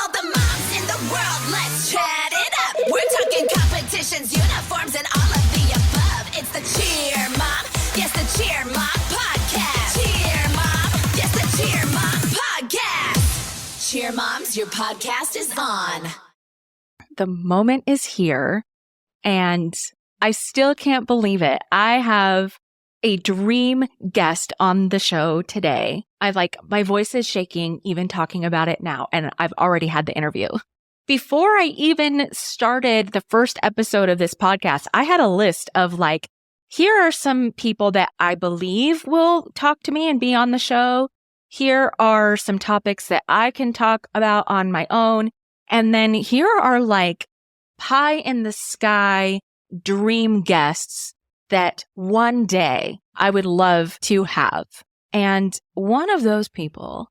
all the moms in the world, let's chat it up. We're talking competitions, uniforms, and all of the above. It's the Cheer Mom, yes, the Cheer Mom podcast. Cheer Mom, yes, the Cheer Mom podcast. Cheer Moms, your podcast is on. The moment is here, and I still can't believe it. I have a dream guest on the show today. My voice is shaking even talking about it now, and I've already had the interview. Before I even started the first episode of this podcast, I had a list of here are some people that I believe will talk to me and be on the show. Here are some topics that I can talk about on my own. And then here are pie in the sky dream guests that one day I would love to have. And one of those people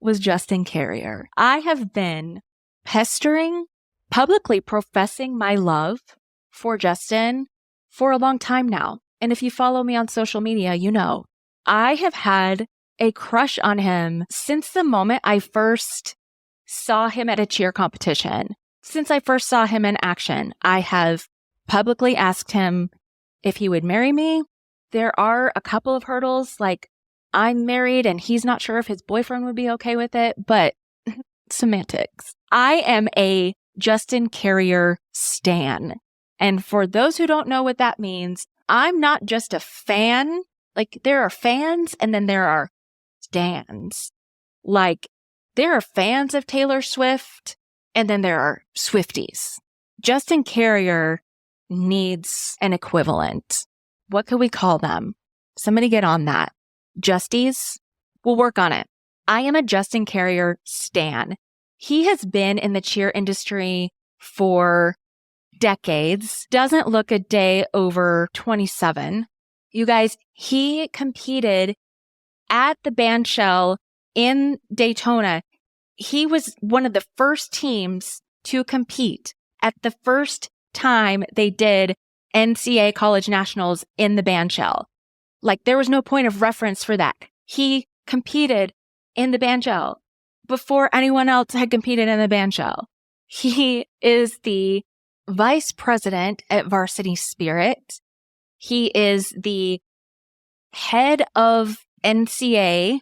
was Justin Carrier. I have been pestering, publicly professing my love for Justin for a long time now. And if you follow me on social media, you know, I have had a crush on him since the moment I first saw him at a cheer competition. Since I first saw him in action, I have publicly asked him if he would marry me. There are a couple of hurdles, I'm married and he's not sure if his boyfriend would be okay with it, but semantics. I am a Justin Carrier stan. And for those who don't know what that means, I'm not just a fan. There are fans and then there are stans. There are fans of Taylor Swift and then there are Swifties. Justin Carrier needs an equivalent. What could we call them? Somebody get on that. Justies? We'll work on it. I am a Justin Carrier stan. He has been in the cheer industry for decades. Doesn't look a day over 27. You guys, he competed at the bandshell in Daytona. He was one of the first teams to compete at the first time they did NCA College Nationals in the bandshell. There was no point of reference for that. He competed in the bandshell before anyone else had competed in the bandshell. He is the vice president at Varsity Spirit. He is the head of NCA.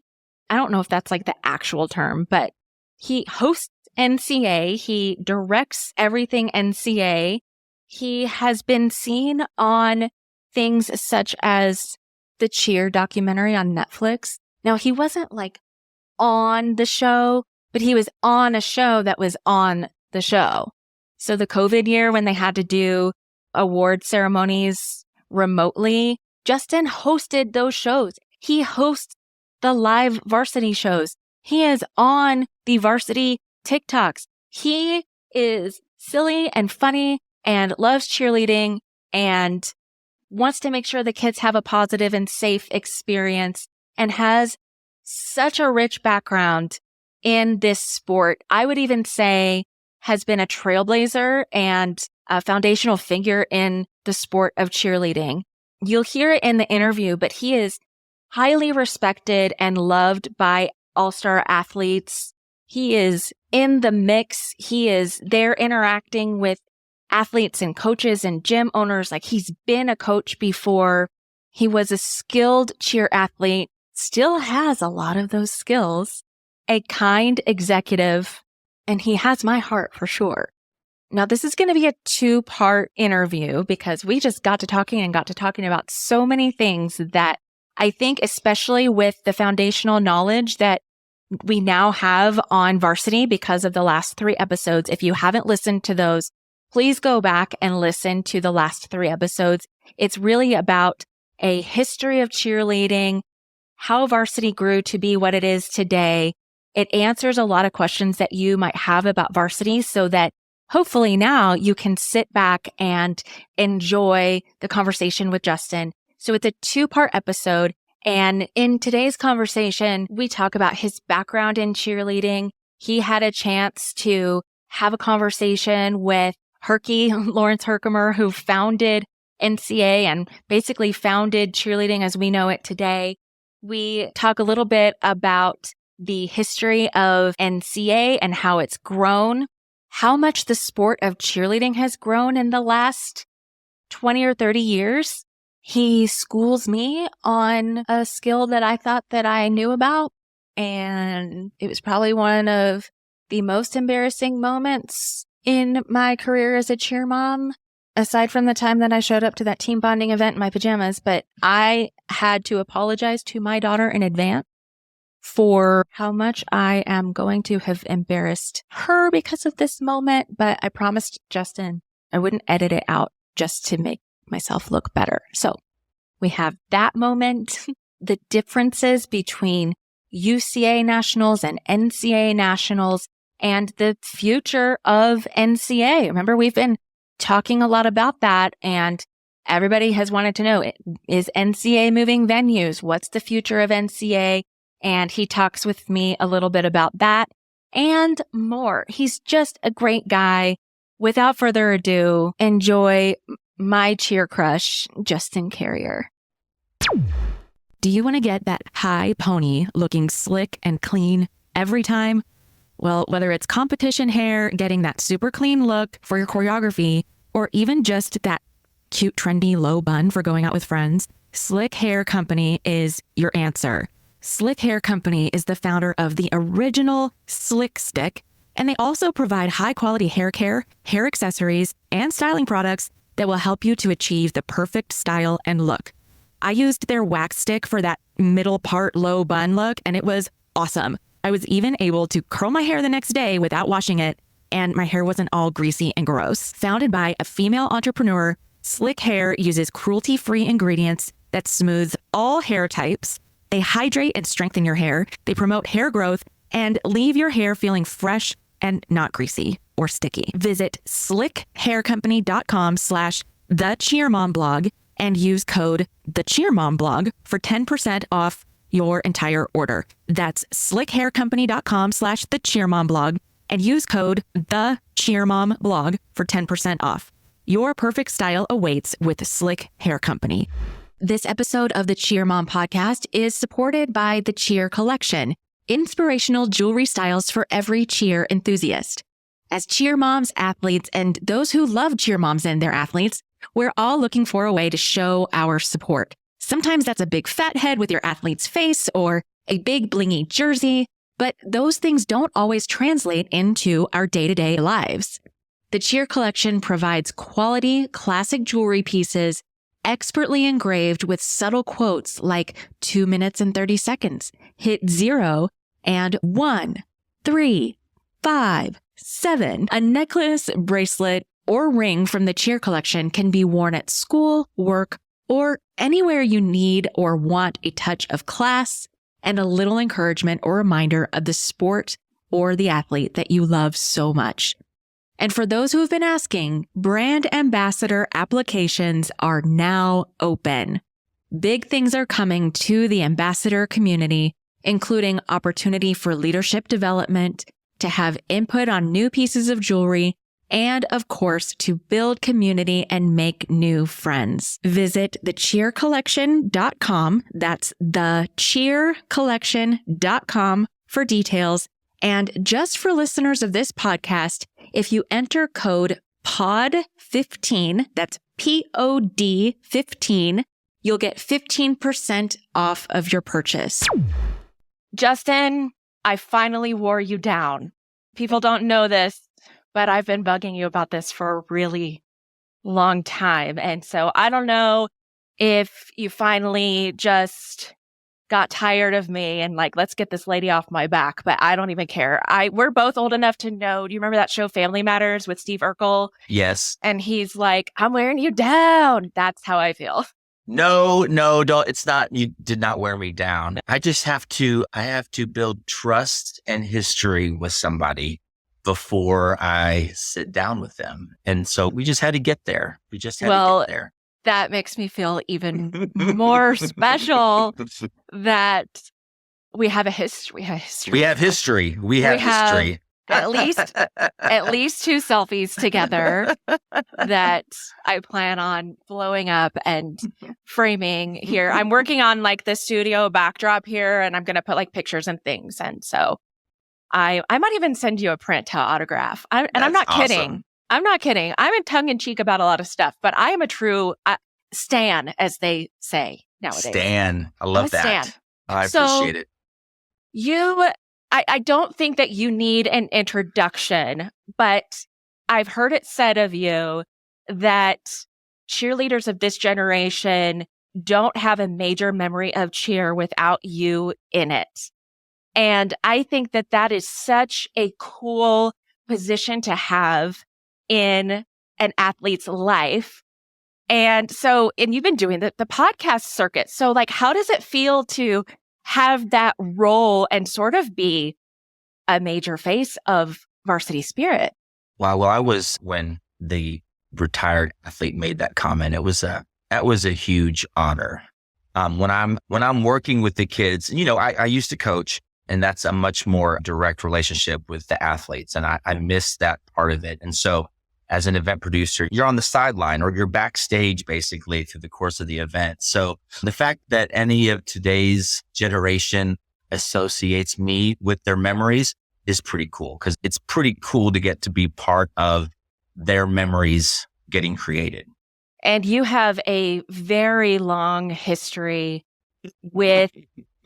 I don't know if that's the actual term, but he hosts NCA. He directs everything NCA. He has been seen on things such as the Cheer documentary on Netflix. Now, he wasn't on the show, but he was on a show that was on the show. So the COVID year when they had to do award ceremonies remotely, Justin hosted those shows. He hosts the live varsity shows. He is on the varsity TikToks. He is silly and funny and loves cheerleading and wants to make sure the kids have a positive and safe experience and has such a rich background in this sport. I would even say has been a trailblazer and a foundational figure in the sport of cheerleading. You'll hear it in the interview, but he is highly respected and loved by all-star athletes. He is in the mix. He is there interacting with athletes and coaches and gym owners. He's been a coach before. He was a skilled cheer athlete, still has a lot of those skills, a kind executive, and he has my heart for sure. Now, this is going to be a 2-part interview because we just got to talking about so many things that I think, especially with the foundational knowledge that we now have on varsity because of the last 3 episodes. If you haven't listened to those, please go back and listen to the last 3 episodes. It's really about a history of cheerleading, how varsity grew to be what it is today. It answers a lot of questions that you might have about varsity so that hopefully now you can sit back and enjoy the conversation with Justin. So it's a 2-part episode. And in today's conversation, we talk about his background in cheerleading. He had a chance to have a conversation with Lawrence Herkimer, who founded NCA and basically founded cheerleading as we know it today. We talk a little bit about the history of NCA and how it's grown, how much the sport of cheerleading has grown in the last 20 or 30 years. He schools me on a skill that I thought that I knew about, and it was probably one of the most embarrassing moments in my career as a cheer mom, aside from the time that I showed up to that team bonding event in my pajamas. But I had to apologize to my daughter in advance for how much I am going to have embarrassed her because of this moment. But I promised Justin I wouldn't edit it out just to make myself look better. So we have that moment, the differences between UCA Nationals and NCA Nationals, and the future of NCA. Remember, we've been talking a lot about that, and everybody has wanted to know, is NCA moving venues? What's the future of NCA? And he talks with me a little bit about that and more. He's just a great guy. Without further ado, enjoy my cheer crush, Justin Carrier. Do you want to get that high pony looking slick and clean every time? Well, whether it's competition hair, getting that super clean look for your choreography, or even just that cute, trendy low bun for going out with friends, Slick Hair Company is your answer. Slick Hair Company is the founder of the original Slick Stick, and they also provide high-quality hair care, hair accessories, and styling products that will help you to achieve the perfect style and look. I used their wax stick for that middle part low bun look, and it was awesome. I was even able to curl my hair the next day without washing it, and my hair wasn't all greasy and gross. Founded by a female entrepreneur, Slick Hair uses cruelty-free ingredients that smooth all hair types. They hydrate and strengthen your hair. They promote hair growth and leave your hair feeling fresh and not greasy or sticky. Visit slickhaircompany.com/thecheermomblog and use code thecheermomblog for 10% off your entire order. That's slickhaircompany.com/thecheermomblog and use code thecheermomblog for 10% off. Your perfect style awaits with Slick Hair Company. This episode of the Cheer Mom podcast is supported by the Cheer Collection, inspirational jewelry styles for every cheer enthusiast. As cheer moms, athletes, and those who love cheer moms and their athletes, we're all looking for a way to show our support. Sometimes that's a big fat head with your athlete's face or a big blingy jersey, but those things don't always translate into our day-to-day lives. The Cheer Collection provides quality, classic jewelry pieces, expertly engraved with subtle quotes like 2 minutes and 30 seconds, hit 0, and 1, 3, 5, 7. A necklace, bracelet, or ring from the Cheer Collection can be worn at school, work, or anywhere you need or want a touch of class and a little encouragement or reminder of the sport or the athlete that you love so much. And for those who have been asking, brand ambassador applications are now open. Big things are coming to the ambassador community, including opportunity for leadership development, to have input on new pieces of jewelry, and of course, to build community and make new friends. Visit thecheercollection.com. That's thecheercollection.com for details. And just for listeners of this podcast, if you enter code POD15, that's POD 15, you'll get 15% off of your purchase. Justin, I finally wore you down. People don't know this, but I've been bugging you about this for a really long time. And so I don't know if you finally just got tired of me and like, let's get this lady off my back, but I don't even care. We're both old enough to know. Do you remember that show Family Matters with Steve Urkel? Yes. And he's like, I'm wearing you down. That's how I feel. No, don't. It's not, you did not wear me down. I have to build trust and history with somebody before I sit down with them. And so we just had to get there. We just had to get there. That makes me feel even more special that we have a history. We have history. We have history. at least 2 selfies together that I plan on blowing up and framing here. I'm working on like the studio backdrop here, and I'm going to put like pictures and things. And so I might even send you a print to autograph. I'm not kidding. I'm not kidding. I'm in tongue in cheek about a lot of stuff, but I am a true stan, as they say nowadays. Stan. I love that. Stan. I appreciate it. I don't think that you need an introduction, but I've heard it said of you that cheerleaders of this generation don't have a major memory of cheer without you in it. And I think that that is such a cool position to have in an athlete's life. And you've been doing the podcast circuit. So like, how does it feel to have that role and sort of be a major face of Varsity Spirit? Wow. Well, when the retired athlete made that comment, that was a huge honor. When I'm working with the kids, I used to coach, and that's a much more direct relationship with the athletes. And I miss that part of it. And so as an event producer, you're on the sideline or you're backstage basically through the course of the event. So the fact that any of today's generation associates me with their memories is pretty cool, because it's pretty cool to get to be part of their memories getting created. And you have a very long history with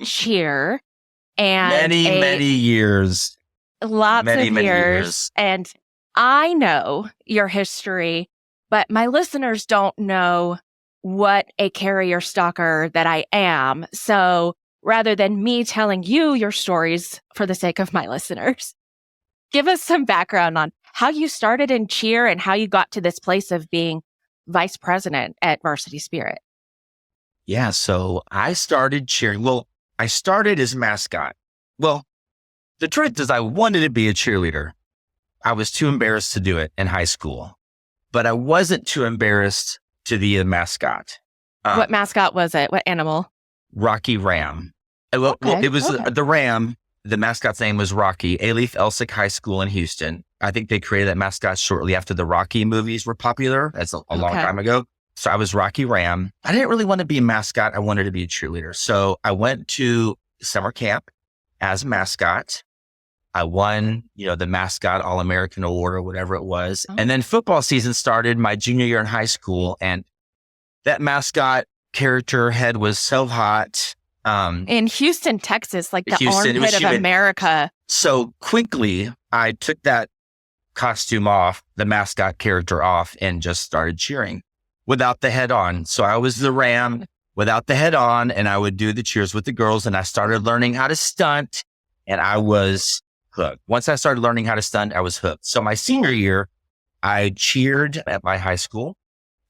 cheer and many years. Lots of many years. And I know your history, but my listeners don't know what a carrier stalker that I am. So rather than me telling you your stories for the sake of my listeners, give us some background on how you started in cheer and how you got to this place of being vice president at Varsity Spirit. Yeah, so I started cheering. Well, I started as mascot. Well, the truth is I wanted to be a cheerleader. I was too embarrassed to do it in high school, but I wasn't too embarrassed to be a mascot. What mascot was it? What animal? Rocky Ram. Well, it was the Ram. The mascot's name was Rocky. Alief Elsick High School in Houston. I think they created that mascot shortly after the Rocky movies were popular. That's a long time ago. So I was Rocky Ram. I didn't really want to be a mascot. I wanted to be a cheerleader. So I went to summer camp as a mascot. I won, the mascot All-American award or whatever it was. And then football season started my junior year in high school. And that mascot character head was so hot. In Houston, Texas, like the armpit of America. So quickly, I took that costume off, the mascot character off, and just started cheering without the head on. So I was the Ram without the head on, and I would do the cheers with the girls, and I started learning how to stunt, and I was hooked. Once I started learning how to stunt, I was hooked. So my senior year, I cheered at my high school,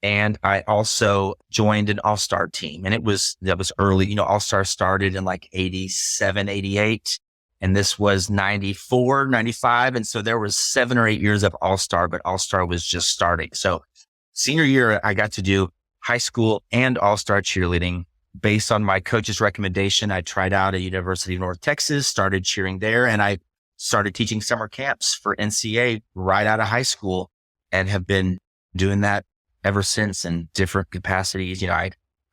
and I also joined an All Star team. And that was early. All Star started in like 87, 88. And this was 94, 95. And so there was 7 or 8 years of All Star, but All Star was just starting. So senior year, I got to do high school and All Star cheerleading. Based on my coach's recommendation, I tried out at University of North Texas, started cheering there, and I started teaching summer camps for NCA right out of high school and have been doing that ever since in different capacities.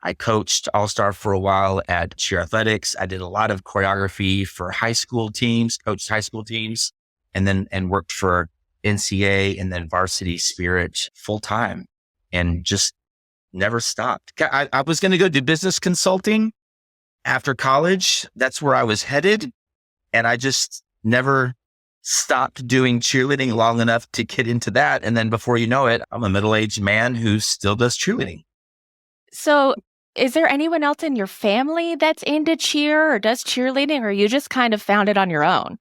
I coached All Star for a while at cheer athletics. I did a lot of choreography for high school teams, coached high school teams, and worked for NCA and then Varsity Spirit full time and just never stopped. I was going to go do business consulting after college. That's where I was headed. And I just never stopped doing cheerleading long enough to get into that. And then before you know it, I'm a middle-aged man who still does cheerleading. So is there anyone else in your family that's into cheer or does cheerleading, or you just kind of found it on your own?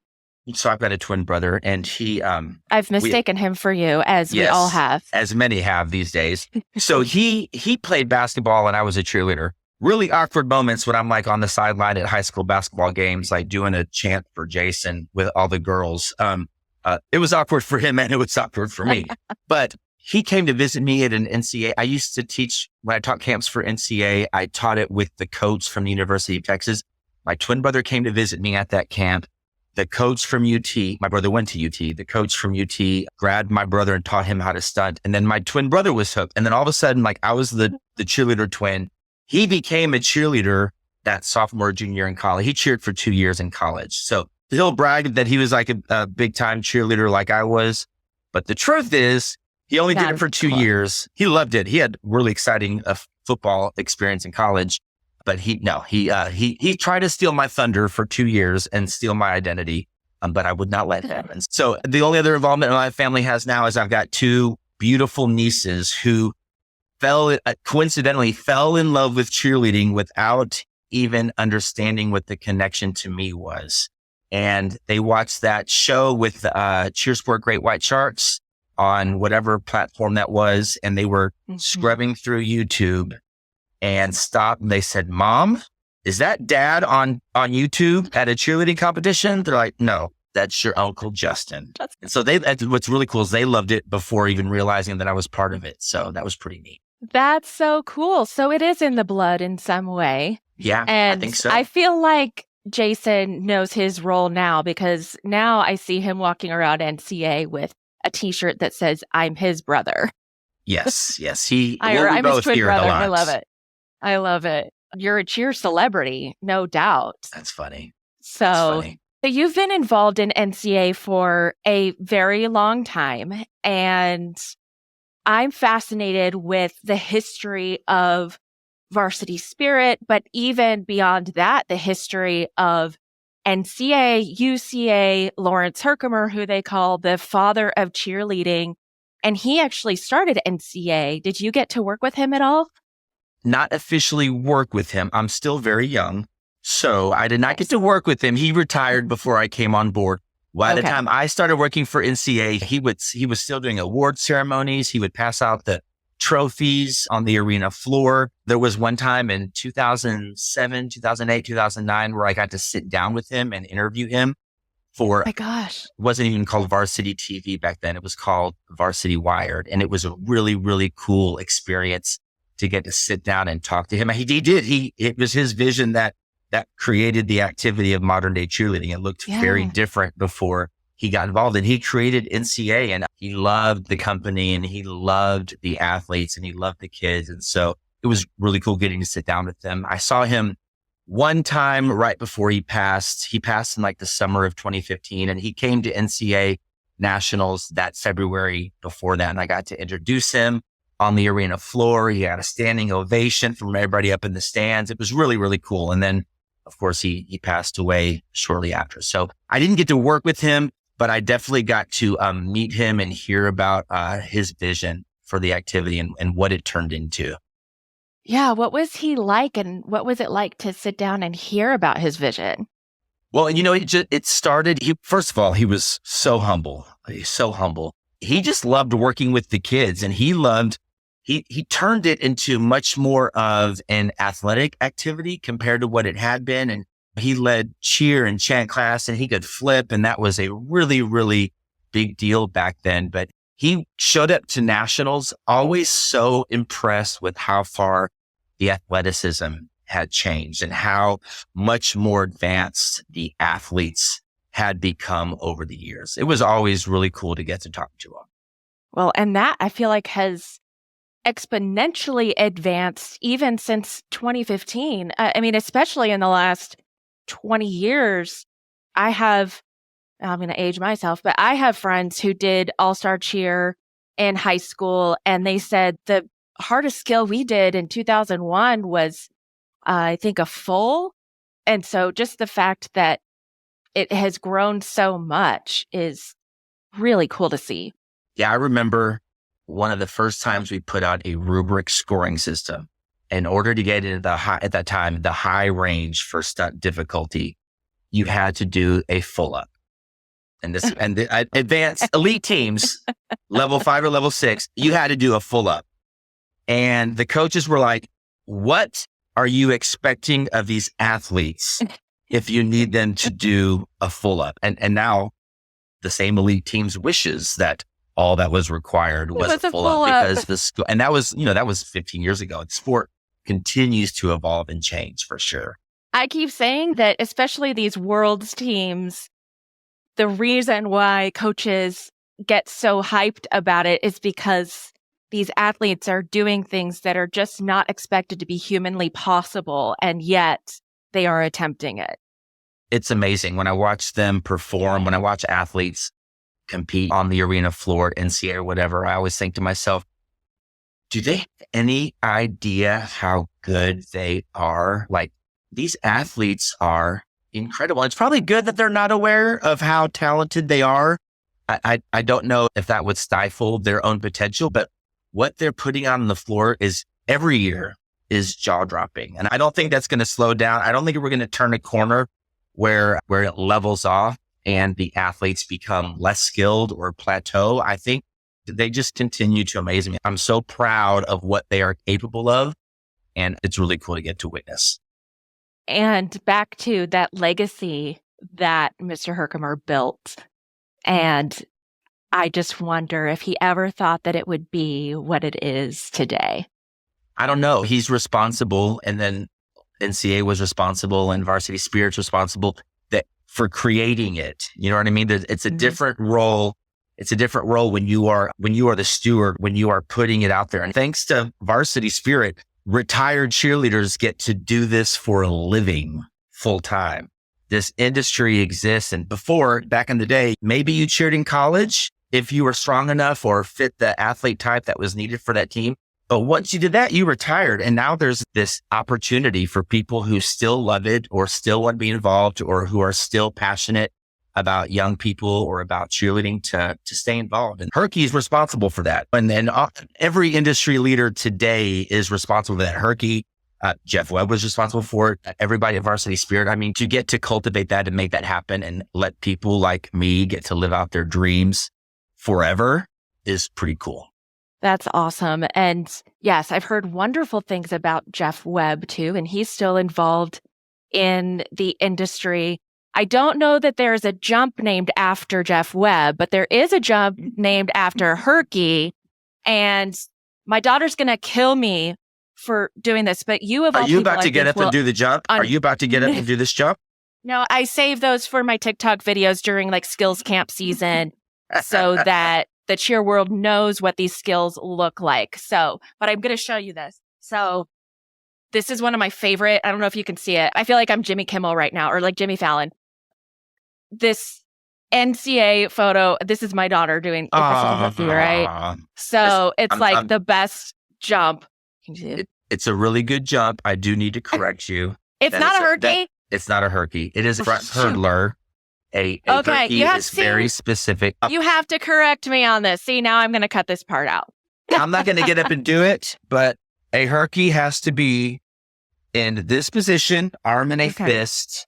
So I've got a twin brother, and he... I've mistaken him for you, as we all have. As many have these days. So he played basketball and I was a cheerleader. Really awkward moments when I'm like on the sideline at high school basketball games, like doing a chant for Jason with all the girls. It was awkward for him and it was awkward for me. But he came to visit me at an NCA. I used to teach, when I taught camps for NCA, I taught it with the coach from the University of Texas. My twin brother came to visit me at that camp. the coach from UT, my brother went to UT, the coach from UT grabbed my brother and taught him how to stunt. And then my twin brother was hooked. And then all of a sudden, like I was the cheerleader twin. He became a cheerleader that sophomore, junior year in college. He cheered for 2 years in college. So he'll brag that he was like a big time cheerleader like I was. But the truth is, he only did it for 2 years. He loved it. He had really exciting football experience in college. But he tried to steal my thunder for 2 years and steal my identity, but I would not let him. And so the only other involvement my family has now is I've got 2 beautiful nieces who coincidentally fell in love with cheerleading without even understanding what the connection to me was. And they watched that show with Cheer Sport Great White Sharks on whatever platform that was, and they were scrubbing through YouTube and stopped. And they said, "Mom, is that Dad on YouTube at a cheerleading competition?" They're like, "No, that's your Uncle Justin." And so what's really cool is they loved it before even realizing that I was part of it. So that was pretty neat. That's so cool. So it is in the blood in some way. Yeah, and I think so. I feel like Jason knows his role now, because now I see him walking around NCA with a t-shirt that says, "I'm his brother." Yes. I'm his twin brother. I love it. I love it. You're a cheer celebrity, no doubt. That's funny. So you've been involved in NCA for a very long time, and I'm fascinated with the history of Varsity Spirit, but even beyond that, the history of NCA, UCA, Lawrence Herkimer, who they call the father of cheerleading. And he actually started NCA. Did you get to work with him at all? Not officially work with him. I'm still very young, so I did not get to work with him. He retired before I came on board. By the time I started working for NCA, he was still doing award ceremonies. He would pass out the trophies on the arena floor. There was one time in 2007, 2008, 2009 where I got to sit down with him and interview him for, oh my gosh, it wasn't even called Varsity TV back then. It was called Varsity Wired. And it was a really, really cool experience to get to sit down and talk to him. It was his vision that created the activity of modern day cheerleading. It looked very different before he got involved, and he created NCA, and he loved the company and he loved the athletes and he loved the kids. And so it was really cool getting to sit down with them. I saw him one time right before he passed. He passed in like the summer of 2015, and he came to NCA Nationals that February before that. And I got to introduce him on the arena floor. He had a standing ovation from everybody up in the stands. It was really, really cool. And then of course he passed away shortly after. So I didn't get to work with him, but I definitely got to meet him and hear about his vision for the activity and what it turned into. Yeah. What was he like, and what was it like to sit down and hear about his vision? Well, it started, first of all, he was so humble. He's so humble. He just loved working with the kids, and he turned it into much more of an athletic activity compared to what it had been. And he led cheer and chant class, and he could flip. And that was a really, really big deal back then. But he showed up to nationals always so impressed with how far the athleticism had changed and how much more advanced the athletes had become over the years. It was always really cool to get to talk to him. Well, and that I feel like has exponentially advanced even since 2015. I mean, especially in the last 20 years, I'm going to age myself, but I have friends who did all-star cheer in high school, and they said the hardest skill we did in 2001 was, I think, a full. And so just the fact that it has grown so much is really cool to see. Yeah, I remember one of the first times we put out a rubric scoring system. In order to get into at that time, the high range for stunt difficulty, you had to do a full up. And the advanced elite teams, level 5 or level 6, you had to do a full up. And the coaches were like, "What are you expecting of these athletes if you need them to do a full up?" And now the same elite teams wishes that all that was required was a full up, because and that was 15 years ago. The sport continues to evolve and change for sure. I keep saying that, especially these world's teams, the reason why coaches get so hyped about it is because these athletes are doing things that are just not expected to be humanly possible, and yet they are attempting it. It's amazing when I watch them perform, when I watch athletes compete on the arena floor at NCA or whatever. I always think to myself, do they have any idea how good they are? Like, these athletes are incredible. It's probably good that they're not aware of how talented they are. I don't know if that would stifle their own potential, but what they're putting on the floor is every year is jaw dropping. And I don't think that's going to slow down. I don't think we're going to turn a corner where it levels off and the athletes become less skilled or plateau. I think they just continue to amaze me. I'm so proud of what they are capable of, and it's really cool to get to witness. And back to that legacy that Mr. Herkimer built. And I just wonder if he ever thought that it would be what it is today. I don't know. He's responsible, and then NCA was responsible, and Varsity Spirit's responsible for creating it. You know what I mean? It's a different role. It's a different role when you are the steward, when you are putting it out there. And thanks to Varsity Spirit, retired cheerleaders get to do this for a living full time. This industry exists. And before, back in the day, maybe you cheered in college if you were strong enough or fit the athlete type that was needed for that team. But once you did that, you retired. And now there's this opportunity for people who still love it or still want to be involved or who are still passionate about young people or about cheerleading to stay involved. And Herky is responsible for that. And then every industry leader today is responsible for that. Herky, Jeff Webb was responsible for it. Everybody at Varsity Spirit. I mean, to get to cultivate that and make that happen and let people like me get to live out their dreams forever is pretty cool. That's awesome. And yes, I've heard wonderful things about Jeff Webb too, and he's still involved in the industry. I don't know that there's a jump named after Jeff Webb, but there is a jump named after Herky. And my daughter's going to kill me for doing this, but you have. Are you about to get up and do the jump? Are you about to get up and do this jump? No, I save those for my TikTok videos during like skills camp season so that the cheer world knows what these skills look like. So, but I'm going to show you this. So this is one of my favorite. I don't know if you can see it. I feel like I'm Jimmy Kimmel right now or like Jimmy Fallon. This NCA photo, this is my daughter doing it, right? So it's I'm the best jump. Can you see it? It's a really good jump. I do need to correct you. It's not a Herky. It's not a Herky. It is a front hurdler. A okay, Herky is very specific. You have to correct me on this. See, now I'm going to cut this part out. I'm not going to get up and do it, but a Herky has to be in this position, arm in a fist,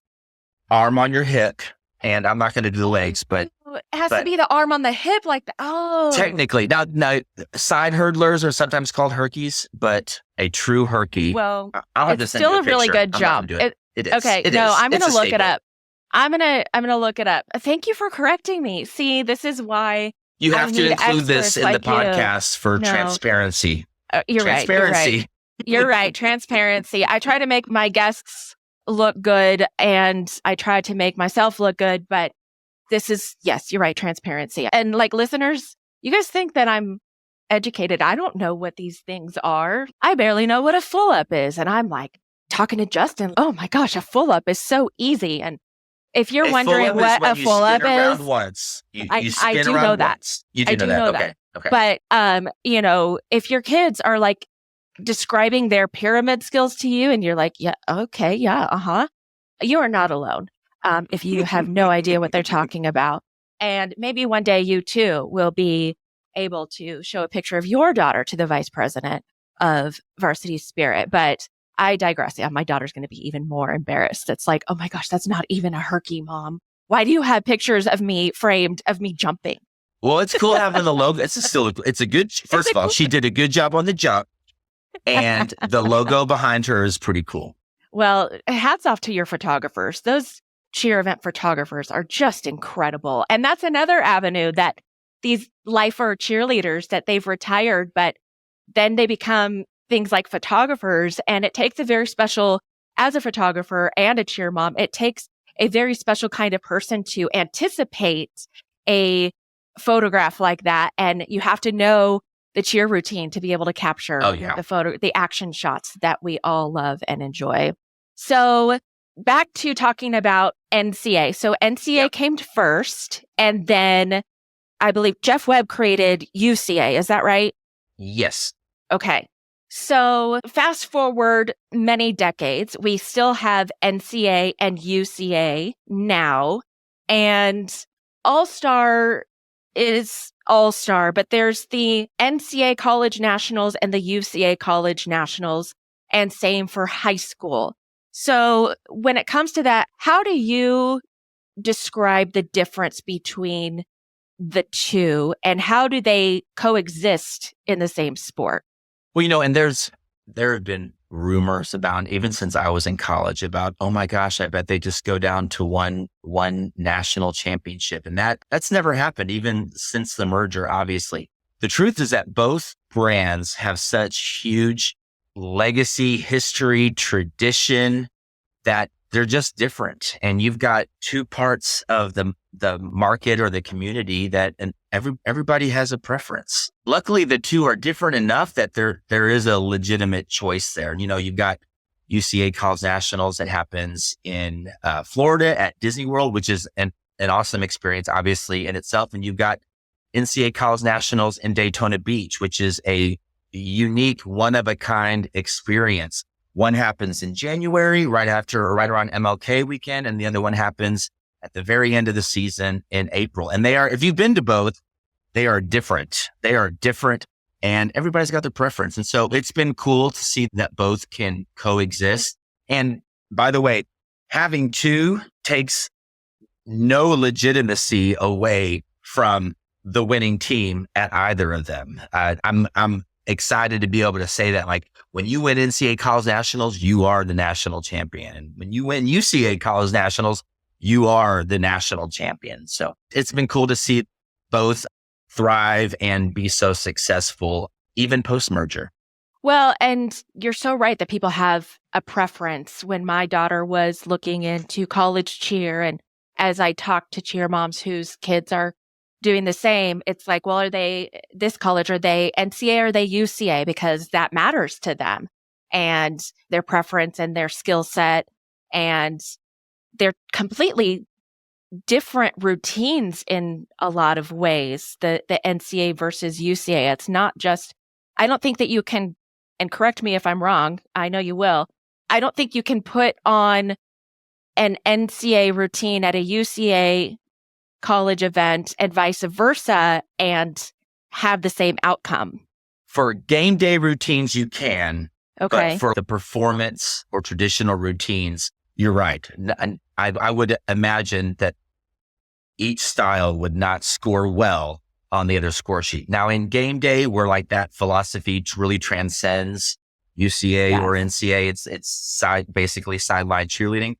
arm on your hip. And I'm not going to do the legs, but it has to be the arm on the hip like that. Oh, technically. Now, side hurdlers are sometimes called Herkies, but a true Herky. Well, I'll have it's still a really good jump. It is. Okay, I'm going to look it up. I'm gonna look it up. Thank you for correcting me. See, this is why you have to include this in the podcast for transparency. You're right. You're right. Transparency. I try to make my guests look good and I try to make myself look good, but this is, yes, you're right. Transparency. And like listeners, you guys think that I'm educated. I don't know what these things are. I barely know what a full up is. And I'm like talking to Justin. Oh my gosh, a full up is so easy. And if you're wondering what a full up is, once. I do know that. You do know that. Okay. But, if your kids are like describing their pyramid skills to you and you're like, yeah, okay, yeah, you are not alone. If you have no idea what they're talking about. And maybe one day you too will be able to show a picture of your daughter to the vice president of Varsity Spirit. But I digress. Yeah, my daughter's going to be even more embarrassed. It's like, oh my gosh, that's not even a Herky, Mom. Why do you have pictures of me framed of me jumping? Well, it's cool having the logo. First of all, she did a good job on the jump. And the logo behind her is pretty cool. Well, hats off to your photographers. Those cheer event photographers are just incredible. And that's another avenue that these lifer cheerleaders that they've retired, but then they become things like photographers. And it takes a very special, as a photographer and a cheer mom, it takes a very special kind of person to anticipate a photograph like that. And you have to know the cheer routine to be able to capture the action shots that we all love and enjoy. So back to talking about NCA. So NCA came first, and then I believe Jeff Webb created UCA. Is that right? Yes. Okay. So fast forward many decades, we still have NCA and UCA now, and All Star is All Star, but there's the NCA College Nationals and the UCA College Nationals, and same for high school. So when it comes to that, how do you describe the difference between the two, and how do they coexist in the same sport? Well, and there have been rumors about, even since I was in college, about, oh my gosh, I bet they just go down to one national championship. And that's never happened, even since the merger, obviously. The truth is that both brands have such huge legacy, history, tradition, that they're just different. And you've got two parts of the market or the community that everybody has a preference. Luckily, the two are different enough that there is a legitimate choice there. You've got UCA College Nationals that happens in Florida at Disney World, which is an awesome experience, obviously, in itself. And you've got NCA College Nationals in Daytona Beach, which is a unique, one-of-a-kind experience. One happens in January, right around MLK weekend, and the other one happens at the very end of the season in April. And if you've been to both, they are different. And everybody's got their preference. And so it's been cool to see that both can coexist. And by the way, having two takes no legitimacy away from the winning team at either of them. I'm excited to be able to say that, like, when you win NCA College Nationals, you are the national champion. And when you win UCA College Nationals, you are the national champion. So it's been cool to see both thrive and be so successful, even post-merger. Well, and you're so right that people have a preference. When my daughter was looking into college cheer, and as I talked to cheer moms whose kids are doing the same, it's like, well, are they this college? Are they NCA or are they UCA? Because that matters to them and their preference and their skill set. And they're completely different routines in a lot of ways, the NCA versus UCA. It's not just, I don't think that you can, and correct me if I'm wrong, I know you will, I don't think you can put on an NCA routine at a UCA college event and vice versa and have the same outcome. For game day routines, you can. Okay. But for the performance or traditional routines, you're right. And I would imagine that each style would not score well on the other score sheet. Now, in game day, where like that philosophy really transcends UCA or NCA, it's basically sideline cheerleading.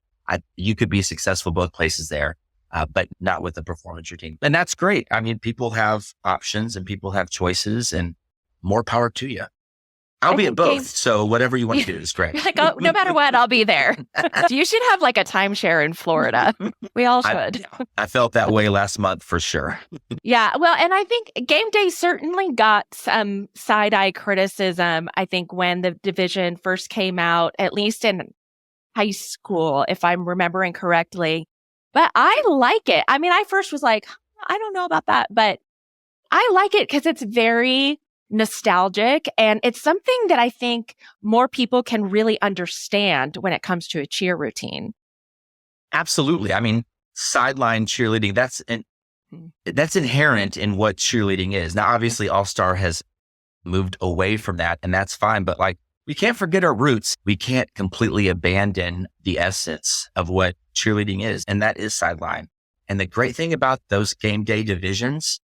You could be successful both places there. But not with the performance routine. And that's great. I mean, people have options and people have choices, and more power to you. I'll be at both. So whatever you want to do is great. Like, oh, no matter what, I'll be there. You should have like a timeshare in Florida. We all should. I felt that way last month for sure. Yeah. Well, and I think game day certainly got some side-eye criticism, I think, when the division first came out, at least in high school, if I'm remembering correctly. But I like it. I mean, I first was like, I don't know about that, but I like it because it's very nostalgic. And it's something that I think more people can really understand when it comes to a cheer routine. Absolutely. I mean, sideline cheerleading, that's inherent in what cheerleading is. Now, obviously, All Star has moved away from that, and that's fine. But like, we can't forget our roots. We can't completely abandon the essence of what cheerleading is, and that is sideline. And the great thing about those game day divisions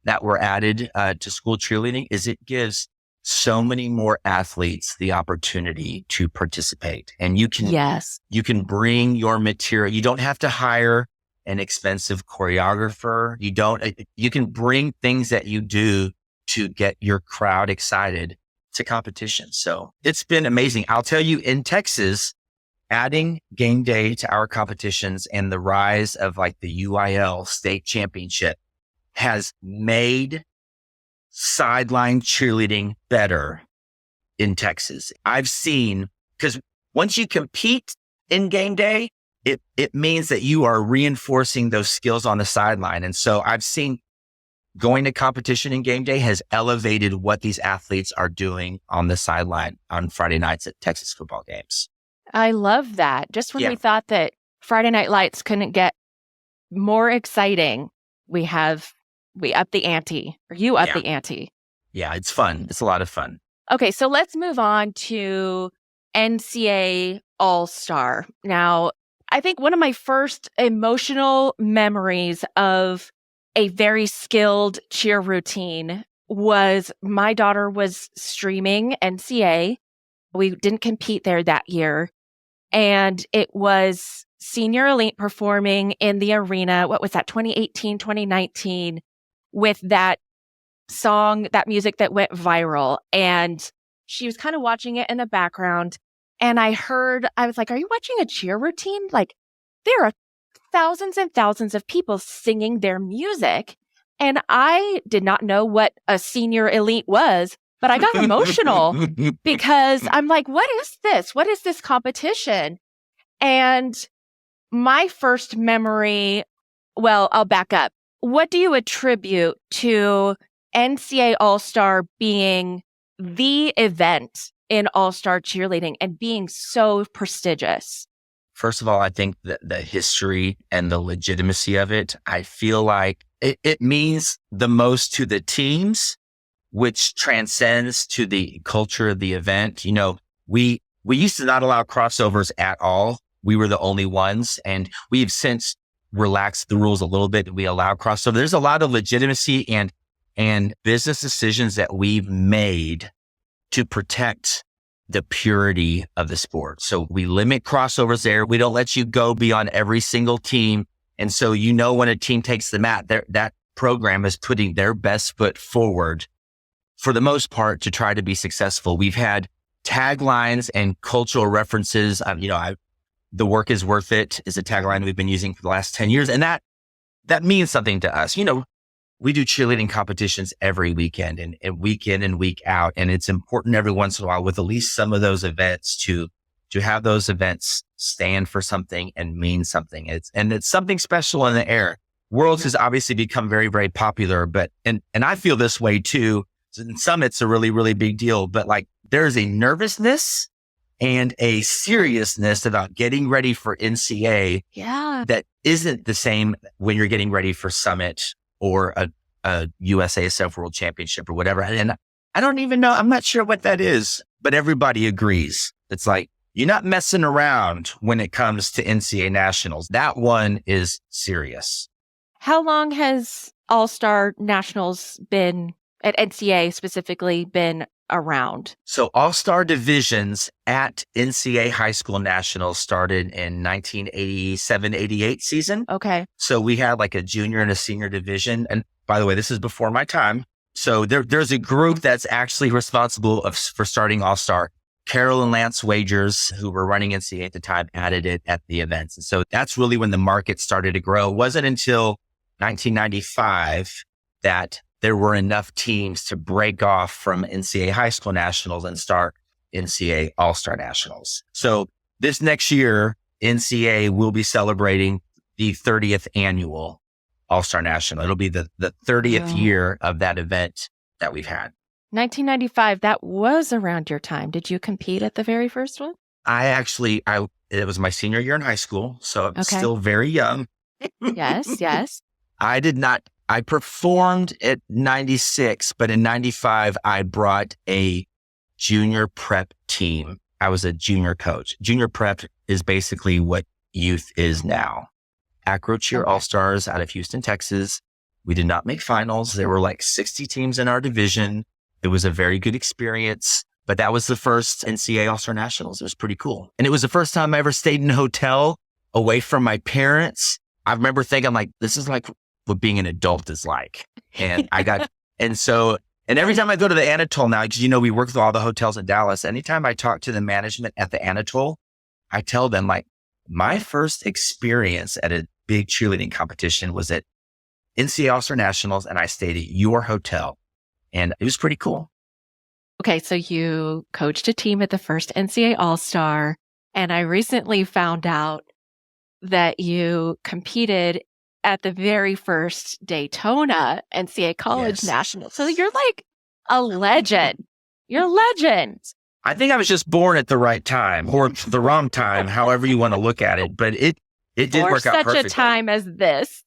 that were added to school cheerleading is it gives so many more athletes the opportunity to participate. And you can bring your material. You don't have to hire an expensive choreographer. You can bring things that you do to get your crowd excited to competition. So it's been amazing. I'll tell you, in Texas adding game day to our competitions and the rise of like the UIL state championship has made sideline cheerleading better in Texas. I've seen, because once you compete in game day, it means that you are reinforcing those skills on the sideline. And so I've seen going to competition in game day has elevated what these athletes are doing on the sideline on Friday nights at Texas football games. I love that. Just when we thought that Friday Night Lights couldn't get more exciting, we up the ante, or you up the ante. Yeah, it's fun. It's a lot of fun. Okay, so let's move on to NCA All Star. Now, I think one of my first emotional memories of a very skilled cheer routine was my daughter was streaming NCA. We didn't compete there that year. And it was Senior Elite performing in the arena. What was that? 2018, 2019, with that song, that music that went viral. And she was kind of watching it in the background. And I was like, are you watching a cheer routine? Like, there are thousands and thousands of people singing their music. And I did not know what a Senior Elite was, but I got emotional because I'm like, what is this? What is this competition? And my first memory, well, I'll back up. What do you attribute to NCA All Star being the event in All Star cheerleading and being so prestigious? First of all, I think that the history and the legitimacy of it, I feel like it means the most to the teams, which transcends to the culture of the event. You know, we used to not allow crossovers at all. We were the only ones, and we've since relaxed the rules a little bit. We allow crossover. There's a lot of legitimacy and business decisions that we've made to protect the purity of the sport. So we limit crossovers there. We don't let you go beyond every single team. And so, you know, when a team takes the mat, that program is putting their best foot forward for the most part to try to be successful. We've had taglines and cultural references. The work is worth it is a tagline we've been using for the last 10 years. And that means something to us. You know, we do cheerleading competitions every weekend and week in and week out. And it's important every once in a while with at least some of those events to have those events stand for something and mean something. It's something special in the air. Worlds has obviously become very, very popular, and I feel this way too. In some, it's a really, really big deal, but like there's a nervousness and a seriousness about getting ready for NCA that isn't the same when you're getting ready for Summit or a USASF World Championship or whatever. And I don't even know, I'm not sure what that is, but everybody agrees. It's like, you're not messing around when it comes to NCA Nationals. That one is serious. How long has All Star Nationals been, at NCA specifically, been around? So All Star divisions at NCA High School Nationals started in 1987-88 season. Okay. So we had like a junior and a senior division. And by the way, this is before my time. So there's a group that's actually responsible for starting All Star. Carol and Lance Wagers, who were running NCA at the time, added it at the events. And so that's really when the market started to grow. It wasn't until 1995 that there were enough teams to break off from NCA High School Nationals and start NCA All Star Nationals. So this next year, NCA will be celebrating the 30th annual All Star National. It'll be the 30th year of that event that we've had. 1995, that was around your time. Did you compete at the very first one? It was my senior year in high school, so I'm still very young. Yes. I did not. I performed at 96, but in 95, I brought a junior prep team. I was a junior coach. Junior prep is basically what youth is now. Acro Cheer All Stars out of Houston, Texas. We did not make finals. There were like 60 teams in our division. It was a very good experience, but that was the first NCA All Star Nationals. It was pretty cool. And it was the first time I ever stayed in a hotel away from my parents. I remember thinking like, this is like what being an adult is like. And and every time I go to the Anatole now, because, you know, we work with all the hotels in Dallas, anytime I talk to the management at the Anatole, I tell them like my first experience at a big cheerleading competition was at NCA All Star Nationals, and I stayed at your hotel, and it was pretty cool. Okay, so you coached a team at the first NCA All Star, and I recently found out that you competed at the very first Daytona NCA College Nationals. So you're like a legend. You're a legend. I think I was just born at the right time or the wrong time, however you want to look at it. But it did work out perfectly. For such a time as this.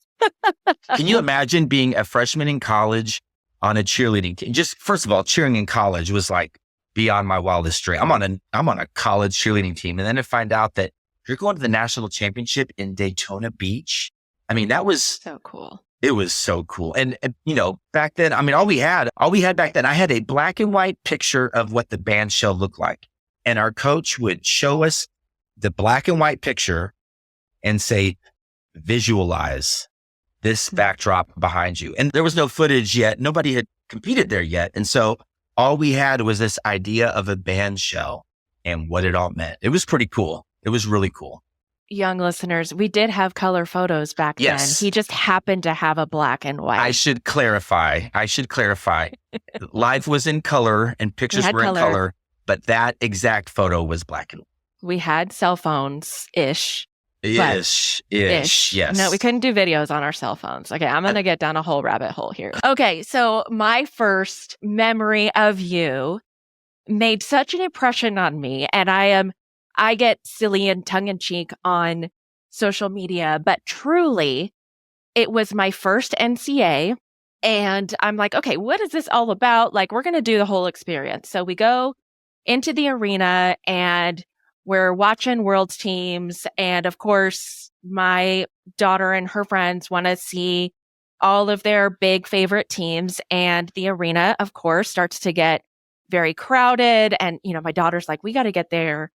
Can you imagine being a freshman in college on a cheerleading team? Just first of all, cheering in college was like beyond my wildest dream. I'm on a college cheerleading team, and then to find out that you're going to the national championship in Daytona Beach. I mean, that was so cool. It was so cool. And back then, I mean, all we had back then, I had a black and white picture of what the bandshell looked like. And our coach would show us the black and white picture and say, visualize this backdrop behind you. And there was no footage yet. Nobody had competed there yet. And so all we had was this idea of a bandshell and what it all meant. It was pretty cool. It was really cool. Young listeners, we did have color photos back then. He just happened to have a black and white. I should clarify. Live was in color and pictures were in color, but that exact photo was black and white. We had cell phones-ish. Ish, yes. No, we couldn't do videos on our cell phones. Okay, I'm going to get down a whole rabbit hole here. Okay, so my first memory of you made such an impression on me, and I get silly and tongue-in-cheek on social media, but truly, it was my first NCA, and I'm like, okay, what is this all about? Like, we're going to do the whole experience. So we go into the arena, and we're watching World's teams, and of course, my daughter and her friends want to see all of their big favorite teams, and the arena, of course, starts to get very crowded, and, my daughter's like, we got to get there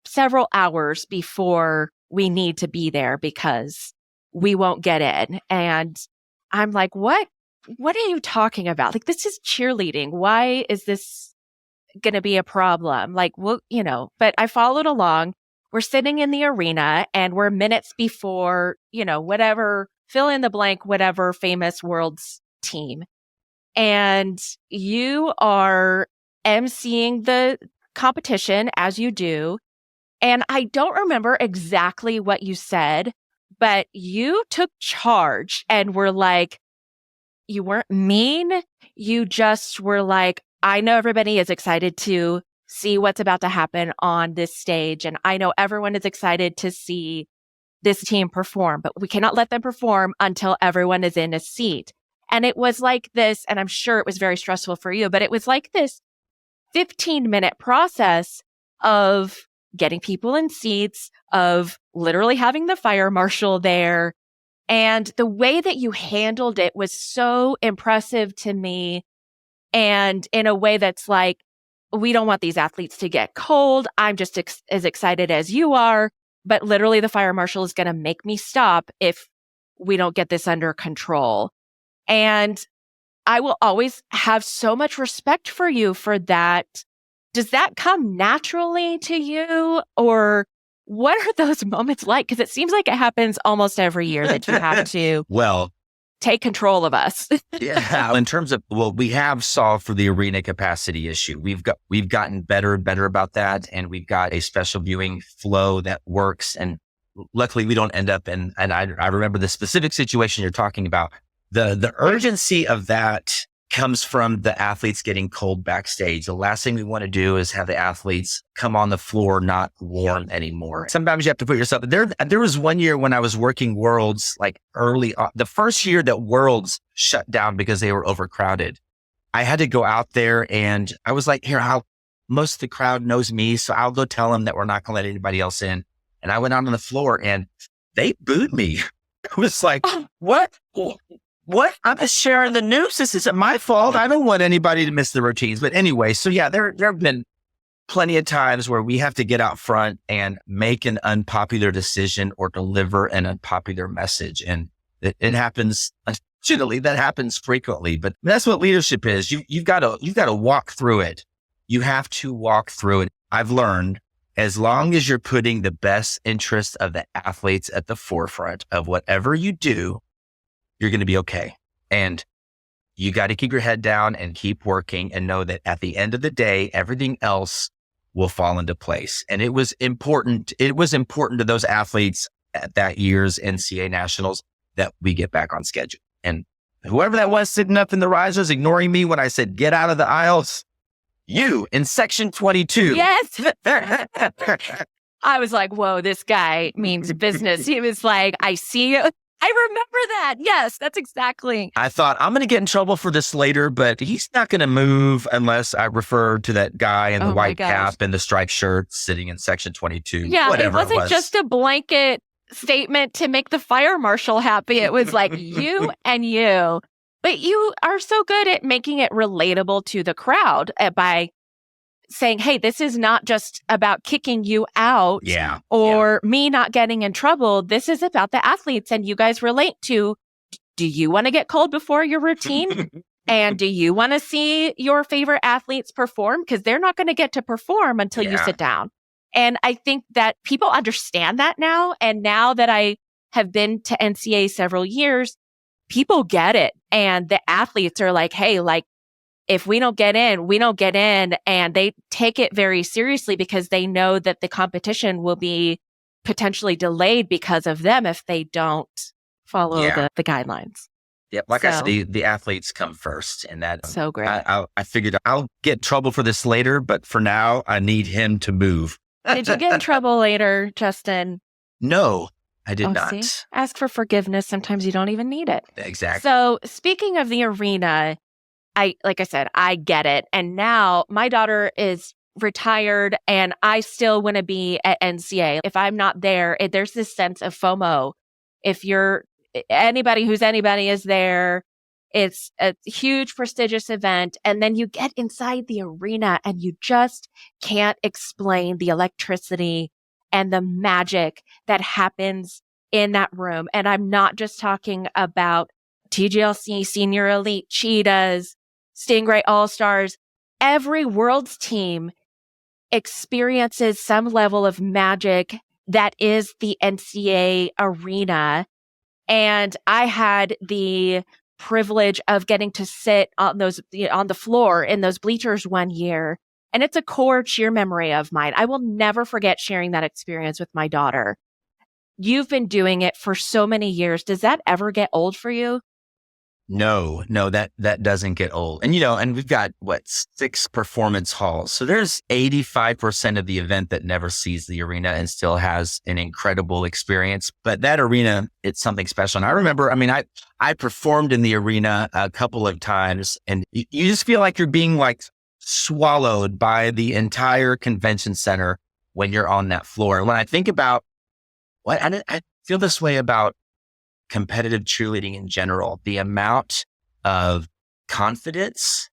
several hours before we need to be there because we won't get in. And I'm like, what are you talking about? Like, this is cheerleading. Why is this going to be a problem? Like, well, but I followed along. We're sitting in the arena and we're minutes before, whatever, fill in the blank, whatever famous world's team. And you are emceeing the competition as you do. And I don't remember exactly what you said, but you took charge and were like, you weren't mean. You just were like, I know everybody is excited to see what's about to happen on this stage. And I know everyone is excited to see this team perform, but we cannot let them perform until everyone is in a seat. And it was like this, and I'm sure it was very stressful for you, but it was like this 15-minute process of getting people in seats, of literally having the fire marshal there. And the way that you handled it was so impressive to me. And in a way that's like, we don't want these athletes to get cold. I'm just as excited as you are. But literally the fire marshal is going to make me stop if we don't get this under control. And I will always have so much respect for you for that. Does that come naturally to you, or what are those moments like? Because it seems like it happens almost every year that you have to take control of us. Yeah. In terms of, we have solved for the arena capacity issue. We've gotten better and better about that. And we've got a special viewing flow that works. And luckily we don't end up in, and I remember the specific situation you're talking about. The urgency of that comes from the athletes getting cold backstage. The last thing we want to do is have the athletes come on the floor not warm anymore. Sometimes you have to put yourself there. There was one year when I was working Worlds, like early on, the first year that Worlds shut down because they were overcrowded. I had to go out there and I was like, most of the crowd knows me, so I'll go tell them that we're not going to let anybody else in. And I went out on the floor and they booed me. It was like, what? I'm just sharing the news. This isn't my fault. I don't want anybody to miss the routines. But anyway, so yeah, there have been plenty of times where we have to get out front and make an unpopular decision or deliver an unpopular message. And it happens, unfortunately, that happens frequently, but that's what leadership is. You've got to walk through it. You have to walk through it. I've learned as long as you're putting the best interest of the athletes at the forefront of whatever you do, you're going to be okay. And you got to keep your head down and keep working and know that at the end of the day, everything else will fall into place. And it was important. It was important to those athletes at that year's NCA Nationals that we get back on schedule. And whoever that was sitting up in the risers, ignoring me when I said, get out of the aisles, you in section 22. Yes. I was like, whoa, this guy means business. He was like, I see you. I remember that. Yes, that's exactly. I thought, I'm going to get in trouble for this later, but he's not going to move unless I refer to that guy in the white cap and the striped shirt sitting in section 22. Yeah, whatever it wasn't just a blanket statement to make the fire marshal happy. It was like you and you. But you are so good at making it relatable to the crowd by saying, hey, this is not just about kicking you out or me not getting in trouble. This is about the athletes, and you guys relate to, do you want to get cold before your routine? And do you want to see your favorite athletes perform? Because they're not going to get to perform until you sit down. And I think that people understand that now. And now that I have been to NCA several years, people get it. And the athletes are like, hey, like, if we don't get in, we don't get in. And they take it very seriously because they know that the competition will be potentially delayed because of them if they don't follow the guidelines. Yeah, like I said, the athletes come first. And that so great. I figured I'll get in trouble for this later, but for now, I need him to move. Did you get in trouble later, Justin? No, I did not. See? Ask for forgiveness. Sometimes you don't even need it. Exactly. So speaking of the arena, like I said, I get it. And now my daughter is retired and I still want to be at NCA. If I'm not there, there's this sense of FOMO. If anybody is there, it's a huge prestigious event. And then you get inside the arena and you just can't explain the electricity and the magic that happens in that room. And I'm not just talking about TGLC, Senior Elite, Cheetahs, Stingray All Stars. Every Worlds team experiences some level of magic that is the NCA arena. And I had the privilege of getting to sit on the floor in those bleachers one year. And it's a core cheer memory of mine. I will never forget sharing that experience with my daughter. You've been doing it for so many years. Does that ever get old for you? No, that doesn't get old. And, and we've got 6 performance halls. So there's 85% of the event that never sees the arena and still has an incredible experience. But that arena, it's something special. And I remember, I performed in the arena a couple of times and you just feel like you're being swallowed by the entire convention center when you're on that floor. When I think about I feel this way about competitive cheerleading in general, the amount of confidence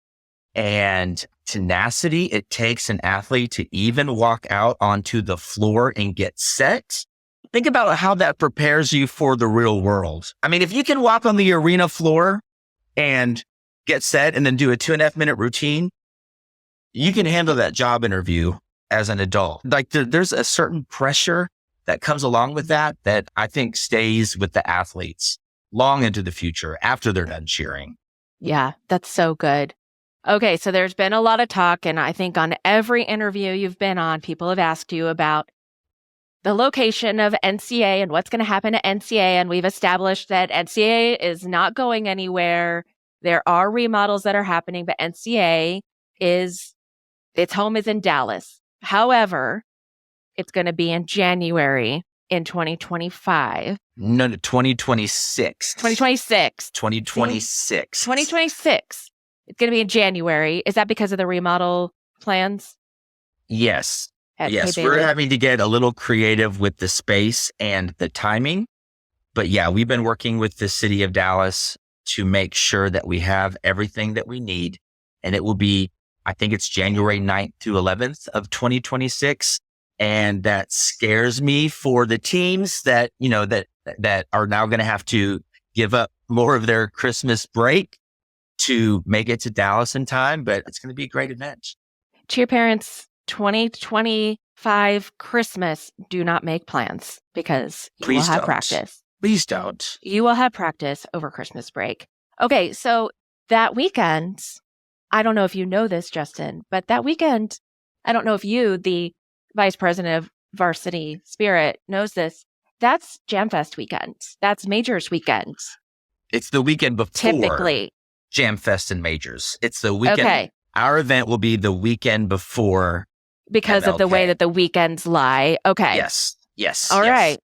and tenacity it takes an athlete to even walk out onto the floor and get set. Think about how that prepares you for the real world. If you can walk on the arena floor and get set and then do a 2.5 minute routine, you can handle that job interview as an adult. There's a certain pressure that comes along with that I think stays with the athletes long into the future after they're done cheering. Yeah, that's so good. Okay, so there's been a lot of talk, and I think on every interview you've been on, people have asked you about the location of NCA and what's going to happen at NCA, and we've established that NCA is not going anywhere. There are remodels that are happening, but NCA its home is in Dallas. However, it's going to be in January in 2025. No, 2026. 2026. 2026. 2026. It's going to be in January. Is that because of the remodel plans? Yes. Yes, we're having to get a little creative with the space and the timing. But yeah, we've been working with the city of Dallas to make sure that we have everything that we need. And it will be, I think it's January 9th to 11th of 2026. And that scares me for the teams that, that are now going to have to give up more of their Christmas break to make it to Dallas in time. But it's going to be a great event. Cheer Parents 2025 5, Christmas, do not make plans because you Please will have don't. practice. Please don't. You will have practice over Christmas break. Okay, so that weekend, I don't know if you know this, Justin, but that weekend, I don't know if you, the Vice President of Varsity Spirit, knows this. That's Jam Fest weekend. That's Majors weekend. It's the weekend before Typically. Jam Fest and Majors. It's the weekend. Okay. Our event will be the weekend before. Because of the way that the weekends lie. Okay. Yes. All right.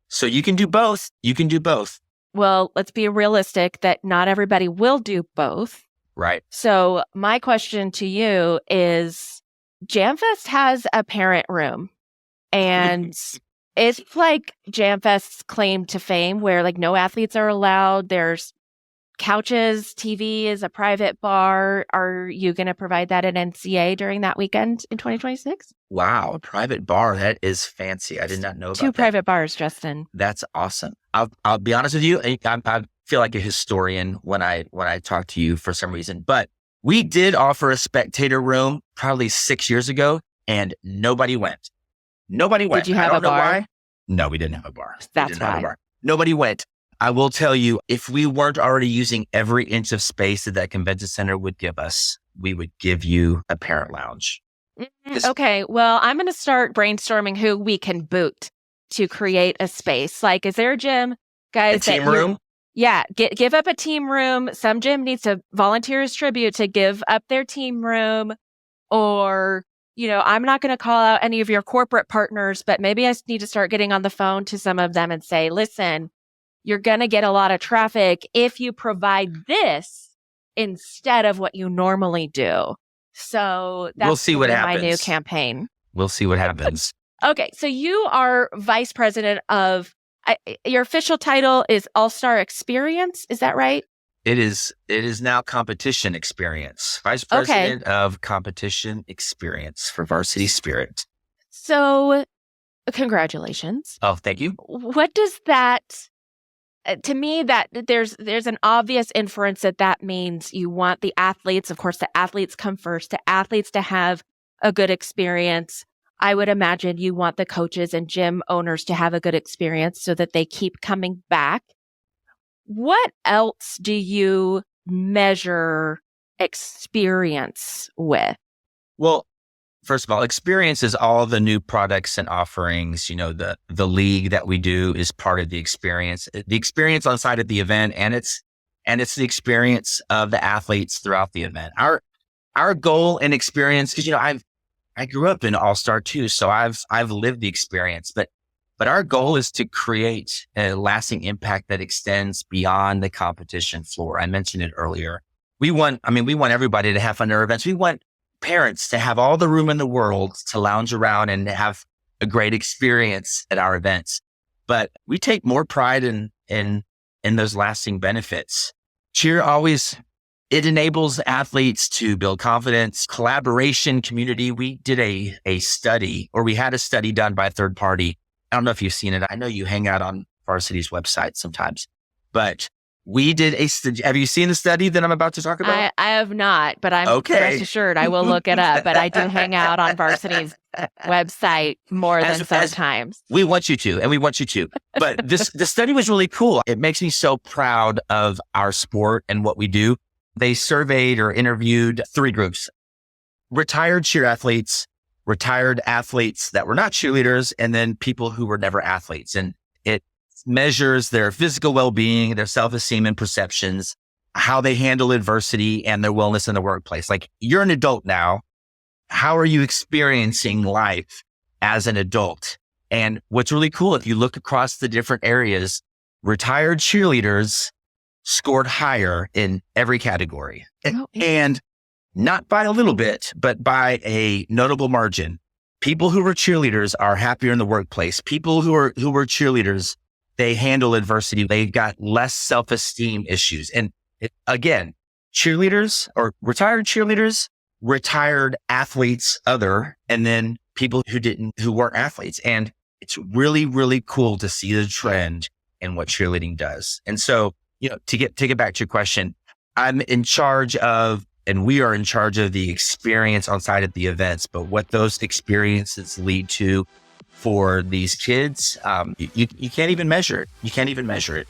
So you can do both. You can do both. Well, let's be realistic that not everybody will do both. Right. So my question to you is, JamFest has a parent room, and it's like JamFest's claim to fame where like no athletes are allowed. There's couches, TV is a private bar. Are you going to provide that at NCA during that weekend in 2026? Wow. A private bar. That is fancy. I did not know about 2 that. private bars, Justin. That's awesome. I'll be honest with you. I feel like a historian when I talk to you for some reason, but we did offer a spectator room probably 6 years ago and nobody went. Nobody went. Did you have I a don't know bar? why. No, we didn't have a bar. That's why. Nobody went. I will tell you, if we weren't already using every inch of space that convention center would give us, we would give you a parent lounge. Okay, well, I'm going to start brainstorming who we can boot to create a space. Like, is there a gym, guys? A team room? Yeah, give up a team room. Some gym needs to volunteer as tribute to give up their team room. Or, I'm not going to call out any of your corporate partners, but maybe I need to start getting on the phone to some of them and say, listen, you're going to get a lot of traffic if you provide this instead of what you normally do. So that's we'll see what happens. My new campaign. We'll see what happens. Okay. So you are vice president of, your official title is All Star Experience. Is that right? It is now Competition Experience. Vice President of Competition Experience for Varsity Spirit. So congratulations. Oh, thank you. What does that... to me, that there's an obvious inference that means you want the athletes, of course, the athletes come first, the athletes to have a good experience. I would imagine you want the coaches and gym owners to have a good experience so that they keep coming back. What else do you measure experience with? Well, first of all, experience is all the new products and offerings. The league that we do is part of the experience on site at the event, and it's the experience of the athletes throughout the event. Our goal and experience, because I grew up in All Star too, so I've lived the experience, but our goal is to create a lasting impact that extends beyond the competition floor. I mentioned it earlier. We want everybody to have fun at our events. We want parents to have all the room in the world to lounge around and have a great experience at our events. But we take more pride in those lasting benefits. Cheer it enables athletes to build confidence, collaboration, community. We did a study, or we had a study done by a third party. I don't know if you've seen it. I know you hang out on Varsity's website sometimes, but we did a study. Have you seen the study that I'm about to talk about? I have not, but I'm rest assured I will look it up. But I do hang out on Varsity's website more than sometimes. We want you to, and we want you to. But the study was really cool. It makes me so proud of our sport and what we do. They surveyed or interviewed 3 groups: retired cheer athletes, retired athletes that were not cheerleaders, and then people who were never athletes. And it measures their physical well-being, their self-esteem and perceptions, how they handle adversity, and their wellness in the workplace. Like, you're an adult now. How are you experiencing life as an adult? And what's really cool, if you look across the different areas, retired cheerleaders scored higher in every category. And not by a little bit, but by a notable margin. People who were cheerleaders are happier in the workplace. People who were cheerleaders, they handle adversity. They got less self-esteem issues. And again, cheerleaders or retired cheerleaders, retired athletes, and then people who weren't athletes. And it's really, really cool to see the trend in what cheerleading does. And so, to get back to your question, I'm in charge of and we are in charge of the experience on site at the events. But what those experiences lead to for these kids, you can't even measure it. You can't even measure it.